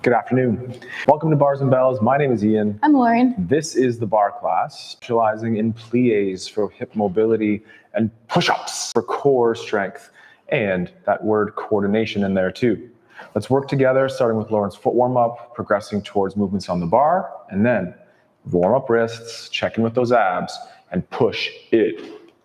Good afternoon. Welcome to Bars and Bells. My name is Ian. I'm Lauren. This is the Barre Class, specializing in pliés for hip mobility and push-ups for core strength, and that word coordination in there too. Let's work together, starting with Lauren's foot warm-up, progressing towards movements on the bar, and then warm up wrists, check in with those abs, and push it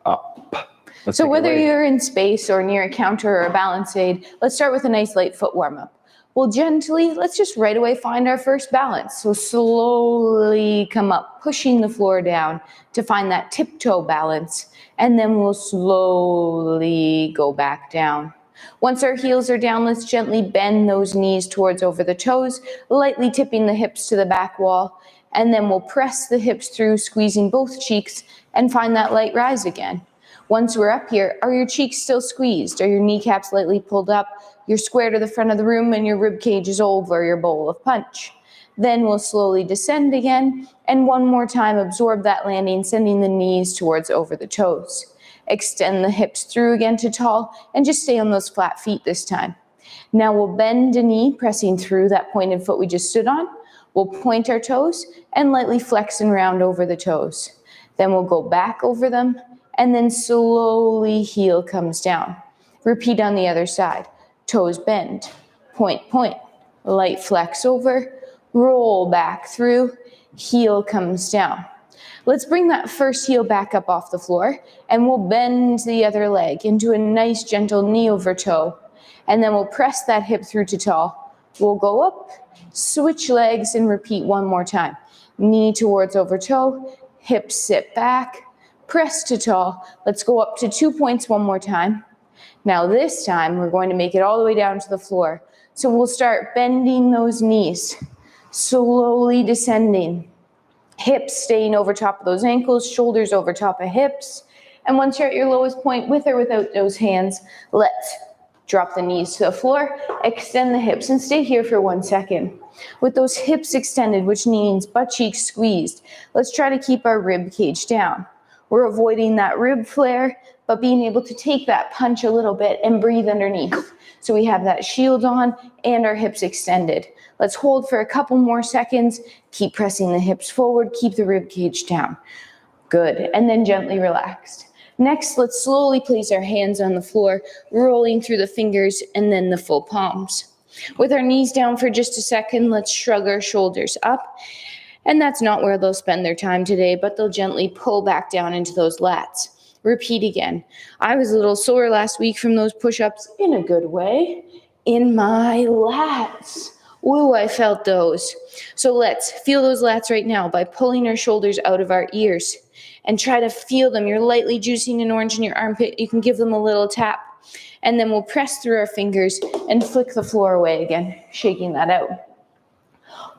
up. So whether you're in space or near a counter or a balance aid, let's start with a nice light foot warm-up. We'll gently, let's just right away find our first balance. So slowly come up, pushing the floor down to find that tiptoe balance. And then we'll slowly go back down. Once our heels are down, let's gently bend those knees towards over the toes, lightly tipping the hips to the back wall. And then we'll press the hips through, squeezing both cheeks, and find that light rise again. Once we're up here, are your cheeks still squeezed? Are your kneecaps lightly pulled up? You're square to the front of the room and your rib cage is over your bowl of punch. Then we'll slowly descend again, and one more time absorb that landing, sending the knees towards over the toes. Extend the hips through again to tall, and just stay on those flat feet this time. Now we'll bend a knee, pressing through that pointed foot we just stood on. We'll point our toes and lightly flex and round over the toes. Then we'll go back over them, and then slowly heel comes down. Repeat on the other side. Toes bend, point, point, light flex over, roll back through, heel comes down. Let's bring that first heel back up off the floor, and we'll bend the other leg into a nice gentle knee over toe. And then we'll press that hip through to tall. We'll go up, switch legs, and repeat one more time. Knee towards over toe, hips sit back, press to tall. Let's go up to 2 points one more time. Now this time, we're going to make it all the way down to the floor. So we'll start bending those knees, slowly descending. Hips staying over top of those ankles, shoulders over top of hips. And once you're at your lowest point, with or without those hands, let's drop the knees to the floor, extend the hips, and stay here for 1 second. With those hips extended, which means butt cheeks squeezed, let's try to keep our rib cage down. We're avoiding that rib flare, but being able to take that punch a little bit and breathe underneath. So we have that shield on and our hips extended. Let's hold for a couple more seconds. Keep pressing the hips forward. Keep the rib cage down. Good. And then gently relaxed. Next, let's slowly place our hands on the floor, rolling through the fingers and then the full palms. With our knees down for just a second, let's shrug our shoulders up. And that's not where they'll spend their time today, but they'll gently pull back down into those lats. Repeat again. I was a little sore last week from those push-ups, in a good way, in my lats. Ooh, I felt those. So let's feel those lats right now by pulling our shoulders out of our ears and try to feel them. You're lightly juicing an orange in your armpit. You can give them a little tap. And then we'll press through our fingers and flick the floor away again, shaking that out.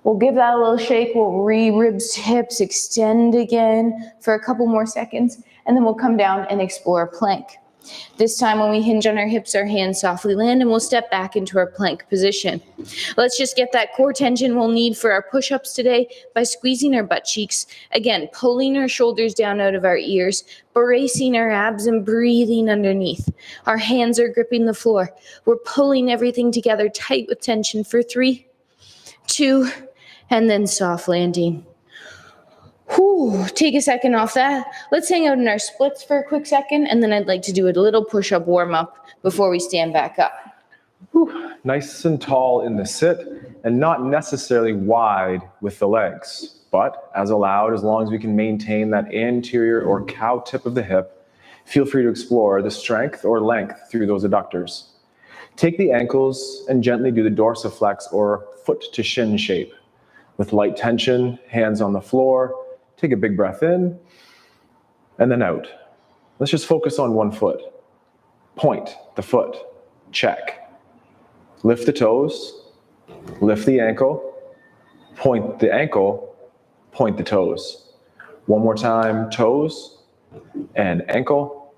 We'll give that a little shake. We'll ribs, hips, extend again for a couple more seconds. And then we'll come down and explore plank. This time when we hinge on our hips, our hands softly land and we'll step back into our plank position. Let's just get that core tension we'll need for our push-ups today by squeezing our butt cheeks. Again, pulling our shoulders down out of our ears, bracing our abs and breathing underneath. Our hands are gripping the floor. We're pulling everything together tight with tension for 3, 2, and then soft landing. Whew, take a second off that. Let's hang out in our splits for a quick second, and then I'd like to do a little push-up warm-up before we stand back up. Whew. Nice and tall in the sit, and not necessarily wide with the legs, but as allowed, as long as we can maintain that anterior or cow tip of the hip. Feel free to explore the strength or length through those adductors. Take the ankles and gently do the dorsiflex or foot to shin shape. With light tension, hands on the floor. Take a big breath in, and then out. Let's just focus on one foot. Point the foot, check. Lift the toes, lift the ankle, point the ankle, point the toes. One more time, toes and ankle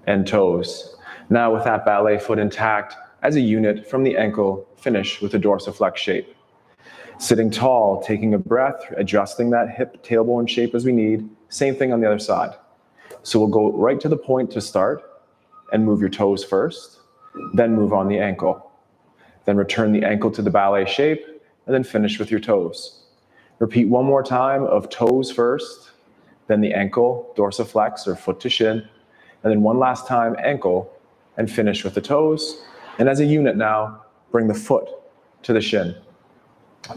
and toes. Now with that ballet foot intact, as a unit from the ankle, finish with a dorsiflex shape. Sitting tall, taking a breath, adjusting that hip tailbone shape as we need. Same thing on the other side. So we'll go right to the point to start and move your toes first, then move on the ankle. Then return the ankle to the ballet shape, and then finish with your toes. Repeat one more time of toes first, then the ankle, dorsiflex or foot to shin, and then one last time ankle, and finish with the toes. And as a unit now, bring the foot to the shin.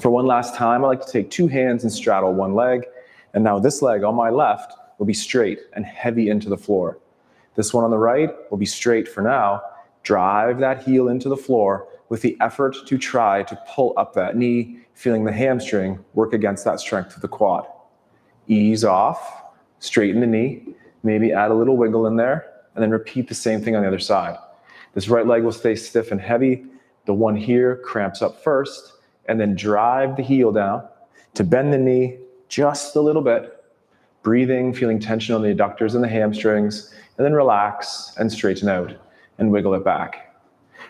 For one last time, I like to take two hands and straddle one leg, and now this leg on my left will be straight and heavy into the floor. This one on the right will be straight for now. Drive that heel into the floor with the effort to try to pull up that knee, feeling the hamstring work against that strength of the quad. Ease off, straighten the knee, maybe add a little wiggle in there, and then repeat the same thing on the other side. This right leg will stay stiff and heavy. The one here cramps up first, and then drive the heel down to bend the knee just a little bit, breathing, feeling tension on the adductors and the hamstrings, and then relax and straighten out and wiggle it back.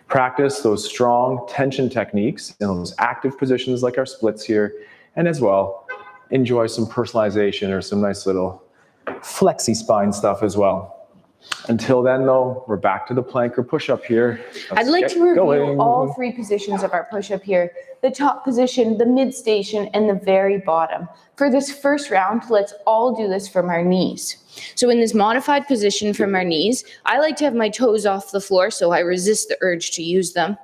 Practice those strong tension techniques in those active positions like our splits here, and as well, enjoy some personalization or some nice little flexy spine stuff as well. Until then, though, we're back to the plank or push-up here. I'd like to review all three positions of our push-up here: the top position, the mid station, and the very bottom. For this first round, let's all do this from our knees. So in this modified position from our knees, I like to have my toes off the floor so I resist the urge to use them.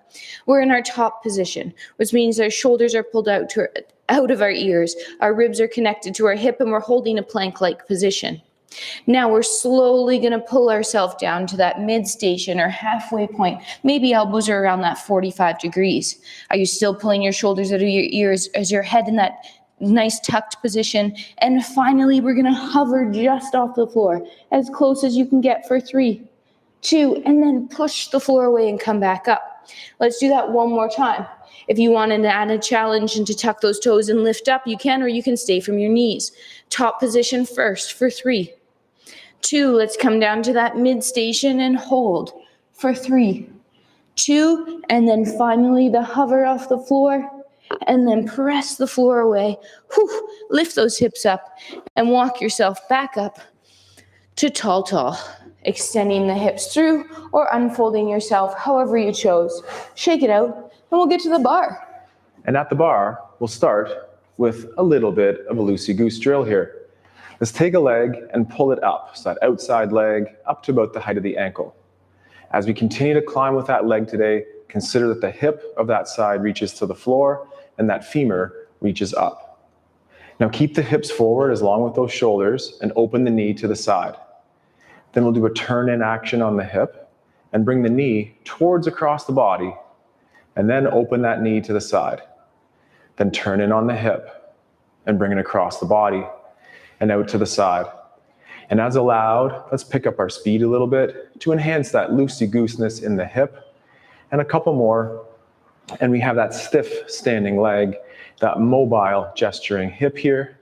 We're in our top position, which means our shoulders are pulled out of our ears, our ribs are connected to our hip, and we're holding a plank-like position. Now we're slowly going to pull ourselves down to that mid station or halfway point. Maybe elbows are around that 45 degrees. Are you still pulling your shoulders out of your ears? Is your head in that nice tucked position? And finally, we're going to hover just off the floor, as close as you can get for 3, 2, and then push the floor away and come back up. Let's do that one more time. If you wanted to add a challenge and to tuck those toes and lift up, you can, or you can stay from your knees. Top position first for 3, 2, let's come down to that mid station and hold for 3, 2, and then finally the hover off the floor, and then press the floor away. Whew, lift those hips up and walk yourself back up to tall, extending the hips through or unfolding yourself however you chose. Shake it out, and we'll get to the bar. And at the bar, we'll start with a little bit of a loosey-goose drill here. Let's take a leg and pull it up, so that outside leg up to about the height of the ankle. As we continue to climb with that leg today, consider that the hip of that side reaches to the floor and that femur reaches up. Now keep the hips forward as long with those shoulders and open the knee to the side. Then we'll do a turn in action on the hip and bring the knee towards across the body, and then open that knee to the side. Then turn in on the hip and bring it across the body and out to the side. And as allowed, let's pick up our speed a little bit to enhance that loosey-gooseness in the hip. And a couple more, and we have that stiff standing leg, that mobile gesturing hip here.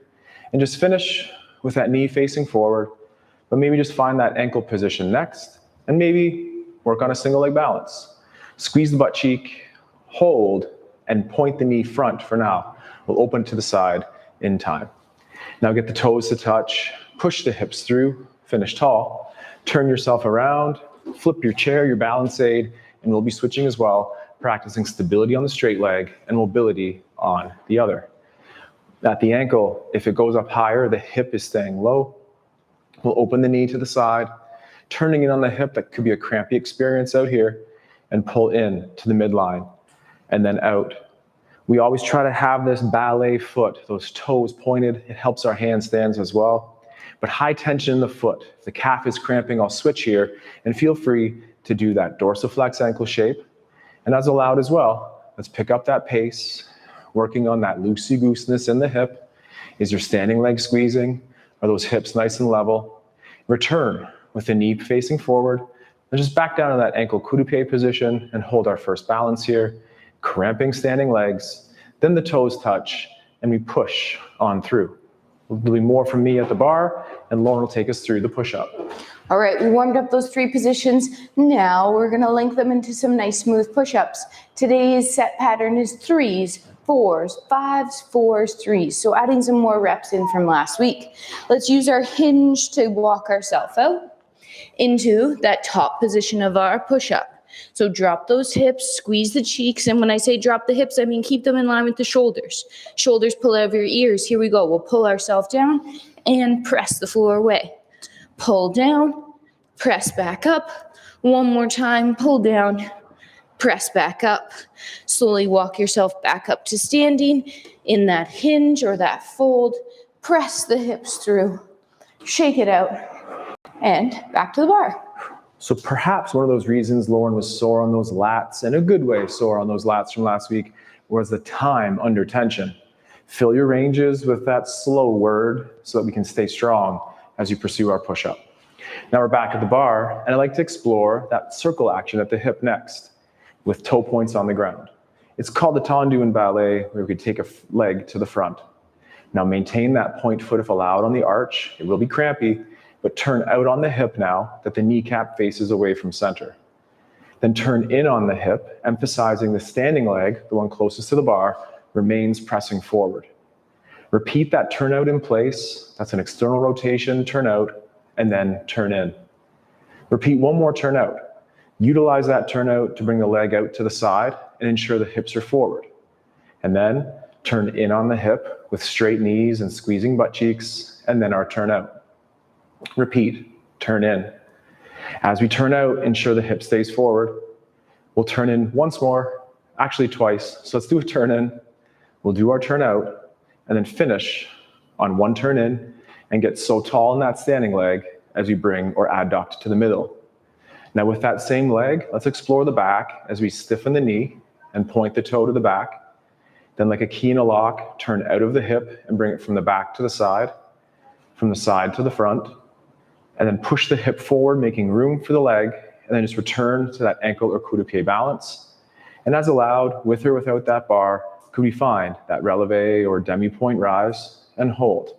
And just finish with that knee facing forward, but maybe just find that ankle position next, and maybe work on a single leg balance. Squeeze the butt cheek, hold, and point the knee front for now. We'll open to the side in time. Now get the toes to touch, push the hips through, finish tall, turn yourself around, flip your chair, your balance aid, and we'll be switching as well, practicing stability on the straight leg and mobility on the other. At the ankle, if it goes up higher, the hip is staying low. We'll open the knee to the side, turning in on the hip. That could be a crampy experience out here, and pull in to the midline and then out. We always try to have this ballet foot, those toes pointed. It helps our handstands as well. But high tension in the foot. If the calf is cramping, I'll switch here, and feel free to do that dorsiflex ankle shape. And as allowed as well, let's pick up that pace, working on that loosey-gooseness in the hip. Is your standing leg squeezing? Are those hips nice and level? Return with the knee facing forward, and just back down to that ankle coup de pied position and hold our first balance here. Cramping standing legs, then the toes touch, and we push on through. There'll be more from me at the bar, and Lauren will take us through the push-up. All right, we warmed up those 3 positions. Now we're going to link them into some nice smooth push-ups. Today's set pattern is 3s, 4s, 5s, 4s, 3s. So adding some more reps in from last week. Let's use our hinge to walk ourselves out into that top position of our push-up. So drop those hips, squeeze the cheeks. And when I say drop the hips, I mean keep them in line with the shoulders. Shoulders pull out of your ears. Here we go. We'll pull ourselves down and press the floor away. Pull down, press back up. One more time, pull down, press back up. Slowly walk yourself back up to standing in that hinge or that fold. Press the hips through, shake it out, and back to the bar. So perhaps one of those reasons Lauren was sore on those lats, in a good way sore on those lats from last week, was the time under tension. Fill your ranges with that slow word so that we can stay strong as you pursue our push-up. Now we're back at the bar, and I like to explore that circle action at the hip next, with toe points on the ground. It's called the tendu in ballet, where we could take a leg to the front. Now maintain that point foot if allowed on the arch. It will be crampy, but turn out on the hip now that the kneecap faces away from center. Then turn in on the hip, emphasizing the standing leg, the one closest to the bar, remains pressing forward. Repeat that turnout in place. That's an external rotation, turn out, and then turn in. Repeat one more turnout. Utilize that turnout to bring the leg out to the side and ensure the hips are forward. And then turn in on the hip with straight knees and squeezing butt cheeks, and then our turnout. Repeat, turn in. As we turn out, ensure the hip stays forward. We'll turn in once more, actually twice. So let's do a turn in. We'll do our turn out, and then finish on one turn in and get so tall in that standing leg as we bring or adduct to the middle. Now with that same leg, let's explore the back as we stiffen the knee and point the toe to the back. Then like a key in a lock, turn out of the hip and bring it from the back to the side, from the side to the front, and then push the hip forward, making room for the leg, and then just return to that ankle or coup de pied balance. And as allowed, with or without that bar, could we find that releve or demi-point rise and hold.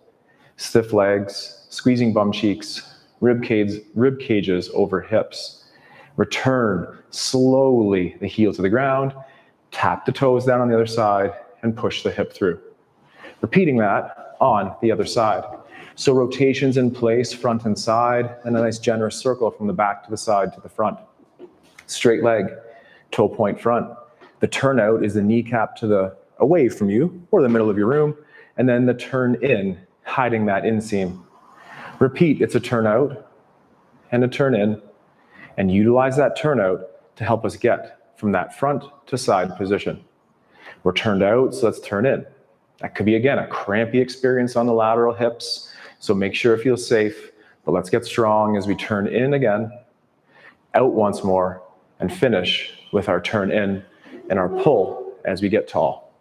Stiff legs, squeezing bum cheeks, rib cages over hips. Return slowly the heel to the ground, tap the toes down on the other side, and push the hip through. Repeating that on the other side. So rotations in place, front and side, and a nice generous circle from the back to the side to the front. Straight leg, toe point front. The turnout is the kneecap to the away from you or the middle of your room, and then the turn in, hiding that inseam. Repeat, it's a turn out and a turn in, and utilize that turnout to help us get from that front to side position. We're turned out, so let's turn in. That could be, again, a crampy experience on the lateral hips, so make sure it feels safe, but let's get strong as we turn in again, out once more, and finish with our turn in and our pull as we get tall.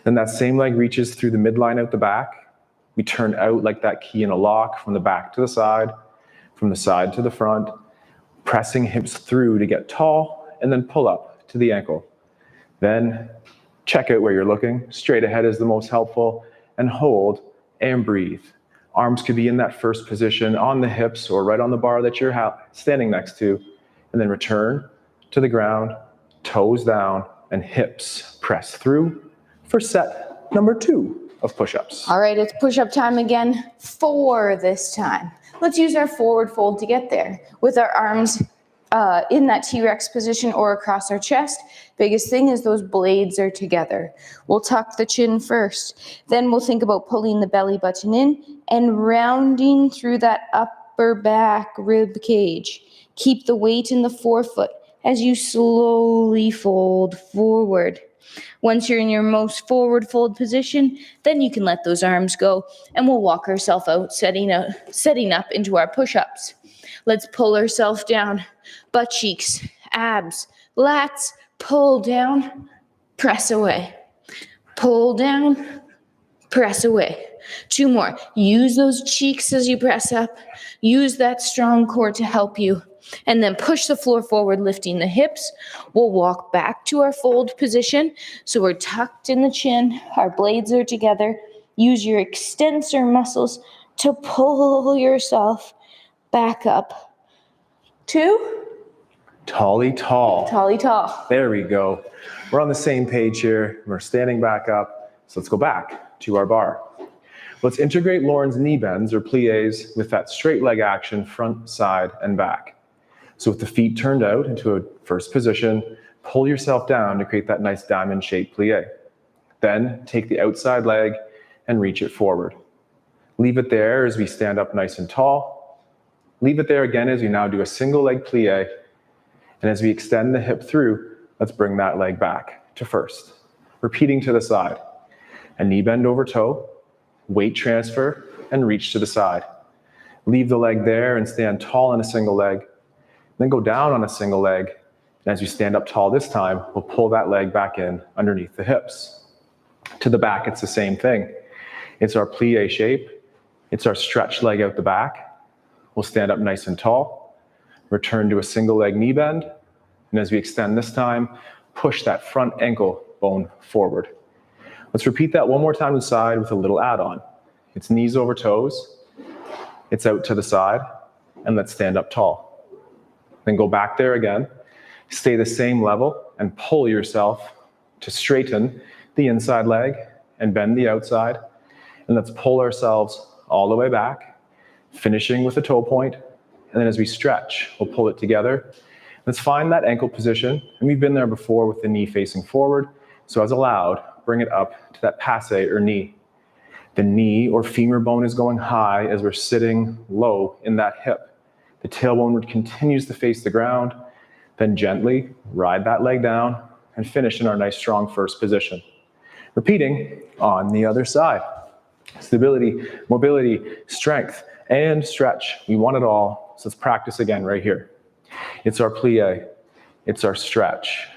Then that same leg reaches through the midline out the back. We turn out like that key in a lock from the back to the side, from the side to the front, pressing hips through to get tall, and then pull up to the ankle. Then check out where you're looking. Straight ahead is the most helpful, and hold and breathe. Arms could be in that first position on the hips or right on the bar that you're standing next to, and then return to the ground, toes down, and hips press through for set number 2 of push-ups. All right, it's push-up time again, 4 this time. Let's use our forward fold to get there with our arms in that T-Rex position or across our chest. Biggest thing is those blades are together. We'll tuck the chin first. Then we'll think about pulling the belly button in and rounding through that upper back rib cage. Keep the weight in the forefoot as you slowly fold forward. Once you're in your most forward fold position, then you can let those arms go and we'll walk ourselves out, setting up into our push-ups. Let's pull ourselves down, butt cheeks, abs, lats, pull down, press away. Pull down, press away. 2 more. Use those cheeks as you press up. Use that strong core to help you. And then push the floor forward, lifting the hips. We'll walk back to our fold position. So we're tucked in the chin. Our blades are together. Use your extensor muscles to pull yourself back up to Tally tall. Tally tall. There we go. We're on the same page here. We're standing back up. So let's go back to our bar. Let's integrate Lauren's knee bends or pliés with that straight leg action, front, side, and back. So with the feet turned out into a first position, pull yourself down to create that nice diamond-shaped plie. Then take the outside leg and reach it forward. Leave it there as we stand up nice and tall. Leave it there again as we now do a single leg plie. And as we extend the hip through, let's bring that leg back to first. Repeating to the side. A knee bend over toe, weight transfer, and reach to the side. Leave the leg there and stand tall on a single leg. Then go down on a single leg. And as you stand up tall this time, we'll pull that leg back in underneath the hips. To the back, it's the same thing. It's our plie shape. It's our stretch leg out the back. We'll stand up nice and tall. Return to a single leg knee bend. And as we extend this time, push that front ankle bone forward. Let's repeat that one more time to the side with a little add-on. It's knees over toes. It's out to the side. And let's stand up tall. Then go back there again. Stay the same level and pull yourself to straighten the inside leg and bend the outside. And let's pull ourselves all the way back, finishing with a toe point. And then as we stretch, we'll pull it together. Let's find that ankle position. And we've been there before with the knee facing forward. So as allowed, bring it up to that passe or knee. The knee or femur bone is going high as we're sitting low in that hip. The tailbone continues to face the ground. Then gently ride that leg down and finish in our nice strong first position. Repeating on the other side. Stability, mobility, strength, and stretch. We want it all. So let's practice again right here. It's our plie. It's our stretch.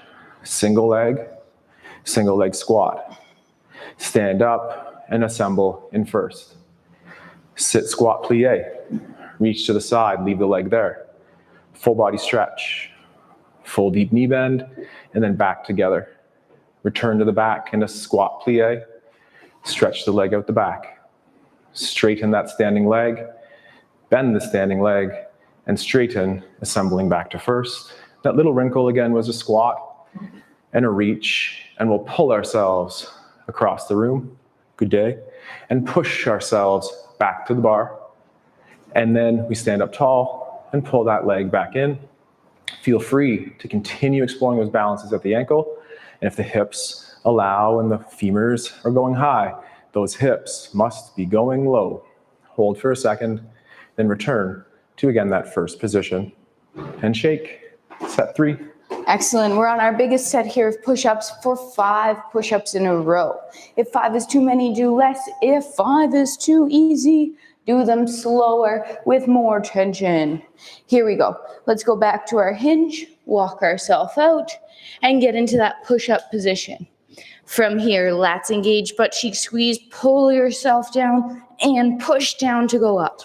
Single leg squat. Stand up and assemble in first. Sit squat plie. Reach to the side, leave the leg there. Full body stretch. Full deep knee bend, and then back together. Return to the back in a squat plie. Stretch the leg out the back. Straighten that standing leg. Bend the standing leg, and straighten, assembling back to first. That little wrinkle again was a squat and a reach, and we'll pull ourselves across the room. Good day. And push ourselves back to the bar. And then we stand up tall and pull that leg back in. Feel free to continue exploring those balances at the ankle. And if the hips allow and the femurs are going high, those hips must be going low. Hold for a second, then return to, again, that first position. And shake. Set 3. Excellent. We're on our biggest set here of push-ups for 5 push-ups in a row. If 5 is too many, do less. If 5 is too easy, do them slower with more tension. Here we go. Let's go back to our hinge, walk ourselves out, and get into that push-up position. From here, lats engage, butt cheek squeeze, pull yourself down, and push down to go up.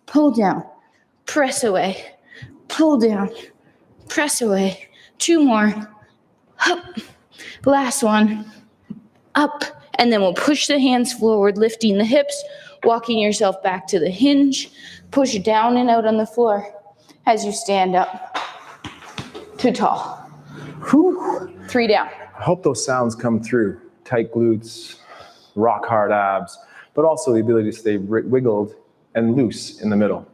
Pull down, press away, pull down, press away. 2 more. Up. Last one. Up. And then we'll push the hands forward, lifting the hips, walking yourself back to the hinge. Push down and out on the floor as you stand up to tall. Whew. 3 down. I hope those sounds come through. Tight glutes, rock hard abs, but also the ability to stay wiggled and loose in the middle.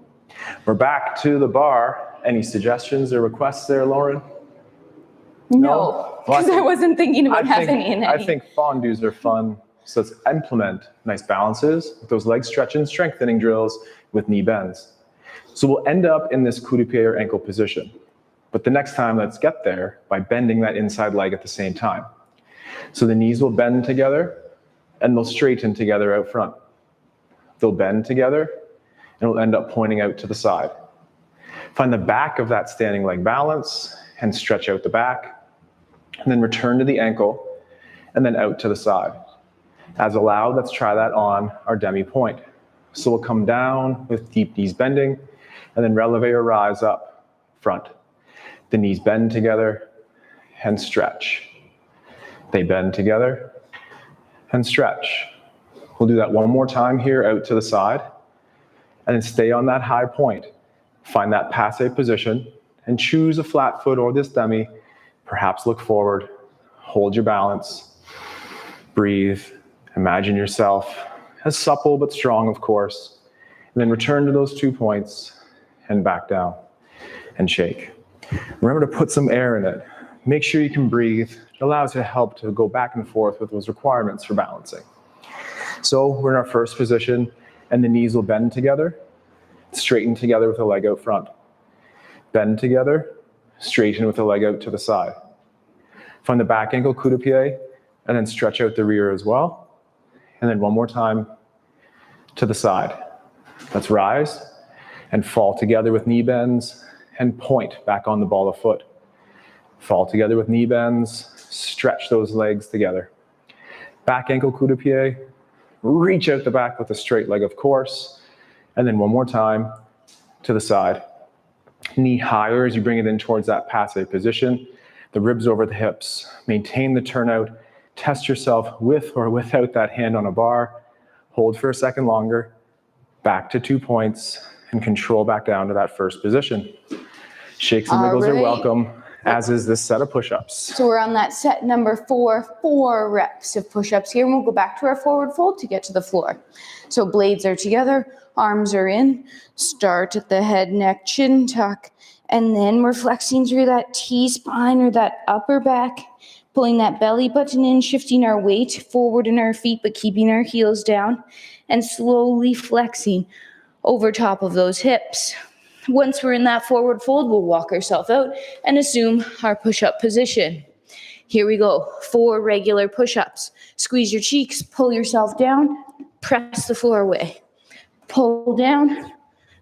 We're back to the bar. Any suggestions or requests there, Lauren? No, because I wasn't thinking about having any. I think fondues are fun. So let's implement nice balances with those leg stretch and strengthening drills with knee bends. So we'll end up in this coup de pied or ankle position. But the next time, let's get there by bending that inside leg at the same time. So the knees will bend together and they'll straighten together out front. They'll bend together and we'll end up pointing out to the side. Find the back of that standing leg balance and stretch out the back. And then return to the ankle and then out to the side. As allowed, let's try that on our demi point. So we'll come down with deep knees bending and then releve or rise up front. The knees bend together and stretch. They bend together and stretch. We'll do that one more time here out to the side and then stay on that high point. Find that passe position and choose a flat foot or this demi. Perhaps look forward, hold your balance, breathe, imagine yourself as supple but strong, of course, and then return to those 2 points and back down and shake. Remember to put some air in it. Make sure you can breathe. It allows you to help to go back and forth with those requirements for balancing. So we're in our first position, and the knees will bend together, straighten together with the leg out front. Bend together, straighten with the leg out to the side. Find the back ankle, coup de pied, and then stretch out the rear as well. And then one more time to the side. Let's rise and fall together with knee bends and point back on the ball of foot. Fall together with knee bends, stretch those legs together. Back ankle, coup de pied, reach out the back with a straight leg, of course. And then one more time to the side. Knee higher as you bring it in towards that passe position. The ribs over the hips. Maintain the turnout. Test yourself with or without that hand on a bar. Hold for a second longer. Back to 2 points and control back down to that first position. Shakes and wiggles are welcome, as is this set of push-ups. So we're on that set number 4, 4 reps of push-ups here, and we'll go back to our forward fold to get to the floor. So blades are together, arms are in, start at the head, neck, chin tuck, and then we're flexing through that T-spine or that upper back, pulling that belly button in, shifting our weight forward in our feet, but keeping our heels down, and slowly flexing over top of those hips. Once we're in that forward fold, we'll walk ourselves out and assume our push-up position. Here we go, 4 regular push-ups. Squeeze your cheeks, pull yourself down, press the floor away. Pull down,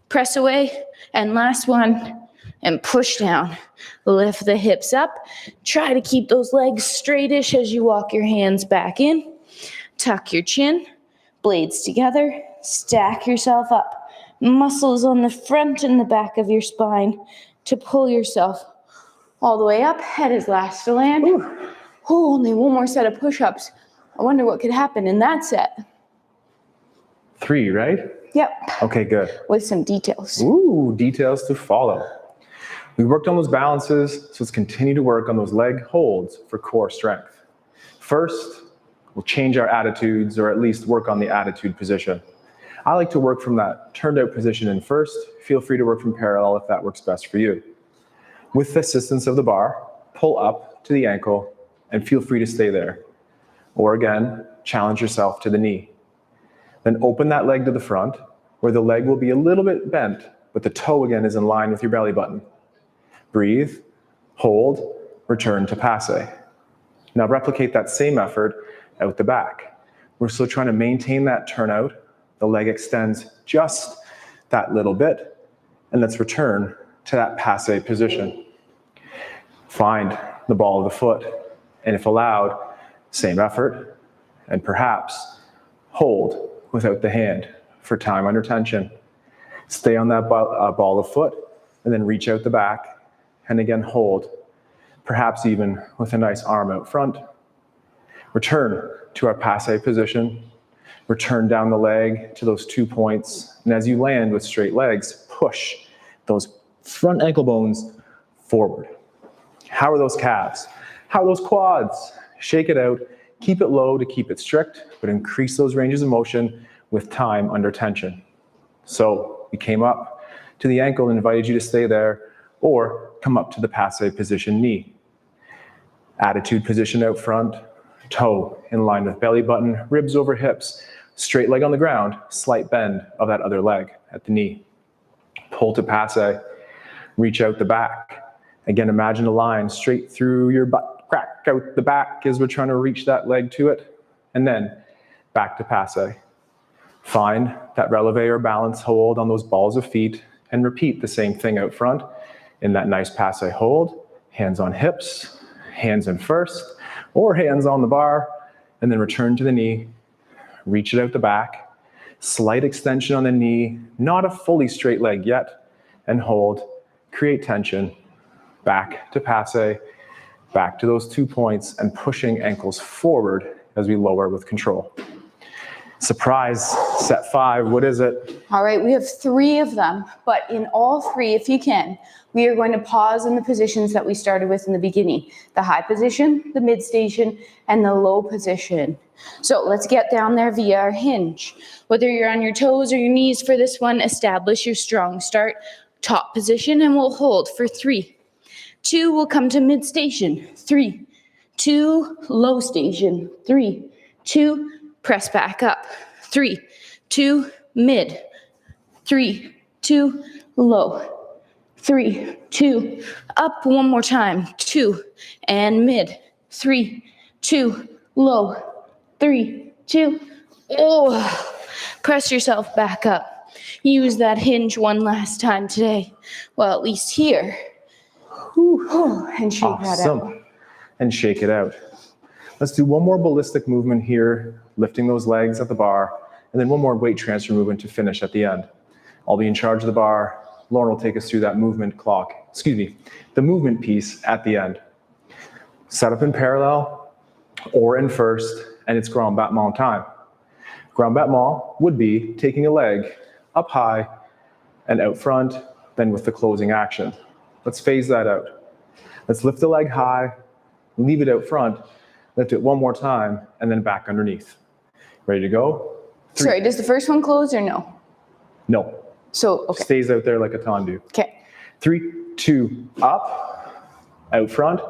press away, and last one, and push down. Lift the hips up. Try to keep those legs straightish as you walk your hands back in. Tuck your chin, blades together, stack yourself up. Muscles on the front and the back of your spine to pull yourself all the way up. Head is last to land. Only one more set of push-ups. I wonder what could happen in that set. 3, right? Yep. Okay, good. With some details. Ooh, details to follow. We worked on those balances, so let's continue to work on those leg holds for core strength. First, we'll change our attitudes, or at least work on the attitude position. I like to work from that turned out position in first. Feel free to work from parallel if that works best for you. With the assistance of the bar, pull up to the ankle and feel free to stay there. Or again, challenge yourself to the knee. Then open that leg to the front, where the leg will be a little bit bent, but the toe again is in line with your belly button. Breathe, hold, return to passe. Now replicate that same effort out the back. We're still trying to maintain that turnout. The leg extends just that little bit, and let's return to that passe position. Find the ball of the foot, and if allowed, same effort, and perhaps hold without the hand for time under tension. Stay on that ball of foot, and then reach out the back, and again hold, perhaps even with a nice arm out front. Return to our passe position. Return down the leg to those 2 points. And as you land with straight legs, push those front ankle bones forward. How are those calves? How are those quads? Shake it out. Keep it low to keep it strict, but increase those ranges of motion with time under tension. So we came up to the ankle and invited you to stay there, or come up to the passe position knee. Attitude position out front, toe in line with belly button, ribs over hips, straight leg on the ground, slight bend of that other leg at the knee. Pull to passe, reach out the back. Again, imagine a line straight through your butt, crack out the back as we're trying to reach that leg to it. And then back to passe. Find that releve or balance hold on those balls of feet and repeat the same thing out front in that nice passe hold. Hands on hips, hands in first, or hands on the bar, and then return to the knee. Reach it out the back, slight extension on the knee, not a fully straight leg yet, and hold, create tension, back to passe, back to those 2 points, and pushing ankles forward as we lower with control. Surprise, set 5, what is it? All right, we have 3 of them, but in all 3, if you can, we are going to pause in the positions that we started with in the beginning. The high position, the mid station, and the low position. So let's get down there via our hinge. Whether you're on your toes or your knees for this one, establish your strong start, top position, and we'll hold for 3. 2, we'll come to mid station. 3, 2, low station. 3, 2, press back up. 3, 2, mid. 3, 2, low. 3, 2, up one more time. 2, and mid. 3, 2, low. 3, 2, oh, press yourself back up. Use that hinge one last time today. Well, at least here. And shake that out. Awesome. And shake it out. Let's do one more ballistic movement here, lifting those legs at the bar, and then one more weight transfer movement to finish at the end. I'll be in charge of the bar. Lauren will take us through that movement the movement piece at the end. Set up in parallel or in first, and it's grand battement time. Grand battement would be taking a leg up high and out front, then with the closing action. Let's phase that out. Let's lift the leg high, leave it out front, lift it one more time, and then back underneath. Ready to go? 3. Sorry, does the first one close or no? No. So, okay. Stays out there like a tendu. Okay. 3, 2, up, out front,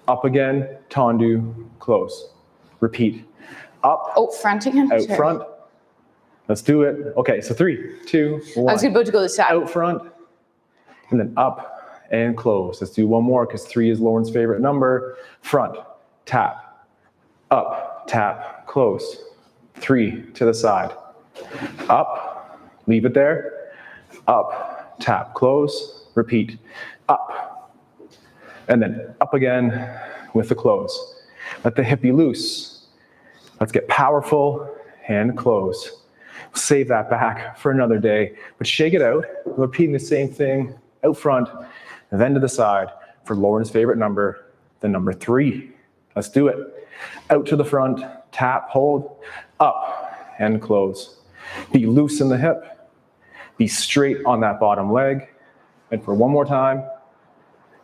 up again, tendu, close. Repeat. Up. Oh, front again? Out Sorry. front. Let's do it. Okay, so 3, 2, 1. I was about to go to the side. Out front, and then up and close. Let's do one more because 3 is Lauren's favorite number. Front, tap, up, tap, close. 3 to the side. Up, leave it there. Up, tap, close. Repeat. Up, and then up again with the close. Let the hip be loose. Let's get powerful and close. Save that back for another day, but shake it out, repeating the same thing out front, and then to the side for Lauren's favorite number, the number 3. Let's do it. Out to the front, tap, hold, up, and close. Be loose in the hip, be straight on that bottom leg, and for one more time,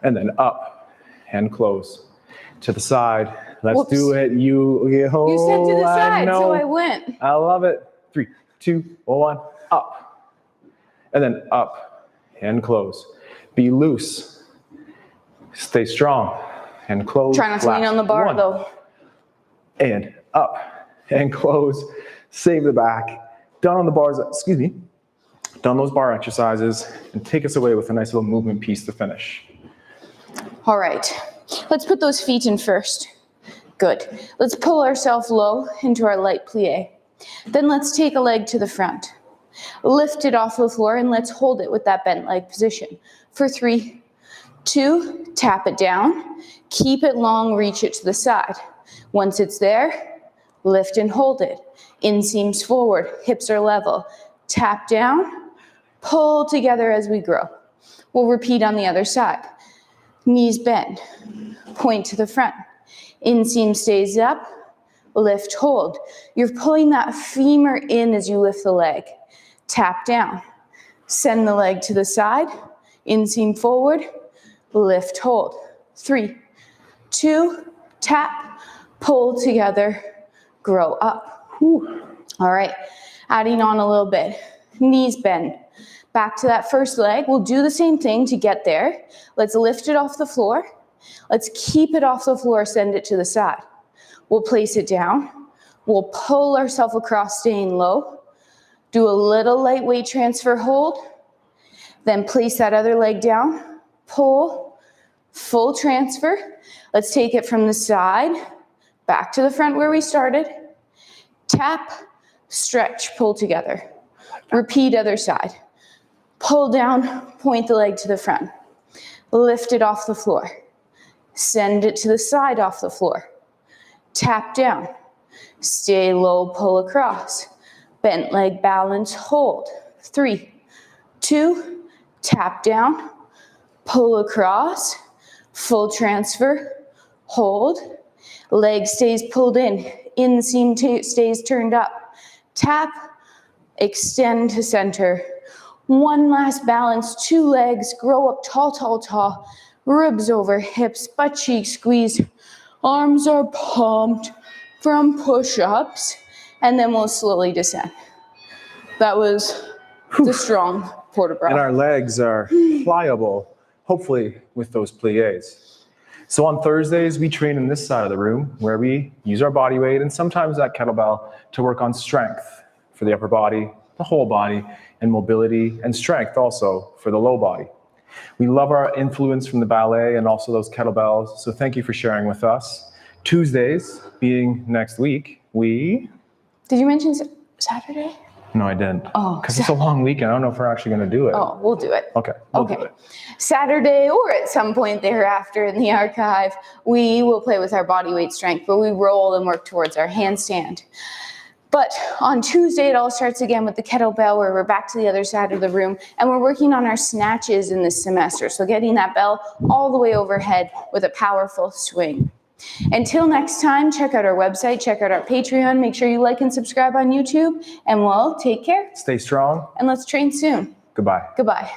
and then up and close. To the side, let's Whoops. do it. You You said to the side, so I went. I love it. 3, 2, 1, up. And then up and close. Be loose. Stay strong and close. Try not to lean on the bar 1. though. And up and close. Save the back. Down on the bars, done those bar exercises, and take us away with a nice little movement piece to finish. All right, let's put those feet in first. Good. Let's pull ourselves low into our light plie. Then let's take a leg to the front. Lift it off the floor and let's hold it with that bent leg position. For 3, 2, tap it down. Keep it long, reach it to the side. Once it's there, lift and hold it. Inseams forward, hips are level. Tap down, pull together as we grow. We'll repeat on the other side. Knees bend, point to the front. Inseam stays up, lift, hold. You're pulling that femur in as you lift the leg. Tap down, send the leg to the side, inseam forward, lift, hold. 3, 2, tap, pull together, grow up. Whew. All right, adding on a little bit. Knees bend. Back to that first leg. We'll do the same thing to get there. Let's lift it off the floor. Let's keep it off the floor, send it to the side. We'll place it down. We'll pull ourselves across, staying low. Do a little light weight transfer, hold. Then place that other leg down, pull, full transfer. Let's take it from the side, back to the front where we started. Tap, stretch, pull together. Repeat other side. Pull down, point the leg to the front. Lift it off the floor. Send it to the side off the floor. Tap down. Stay low, pull across. Bent leg balance, hold. 3, 2, tap down, pull across, full transfer, hold. Leg stays pulled in, inseam stays turned up. Tap, extend to center. One last balance, 2 legs, grow up tall, tall, tall. Ribs over hips, butt cheek squeeze. Arms are pumped from push-ups. And then we'll slowly descend. That was the strong port de bras. And our legs are pliable, hopefully with those pliés. So on Thursdays, we train in this side of the room where we use our body weight and sometimes that kettlebell to work on strength for the upper body, the whole body, and mobility and strength also for the low body. We love our influence from the ballet and also those kettlebells, so thank you for sharing with us. Tuesdays, being next week, we... Did you mention Saturday? No, I didn't. Oh, because it's a long weekend. I don't know if we're actually going to do it. Oh, we'll do it. Okay, we'll do it. Saturday or at some point thereafter in the archive, we will play with our body weight strength, where we roll and work towards our handstand. But on Tuesday, it all starts again with the kettlebell, where we're back to the other side of the room, and we're working on our snatches in this semester. So getting that bell all the way overhead with a powerful swing. Until next time, check out our website, check out our Patreon, make sure you like and subscribe on YouTube, and we'll take care. Stay strong. And let's train soon. Goodbye. Goodbye.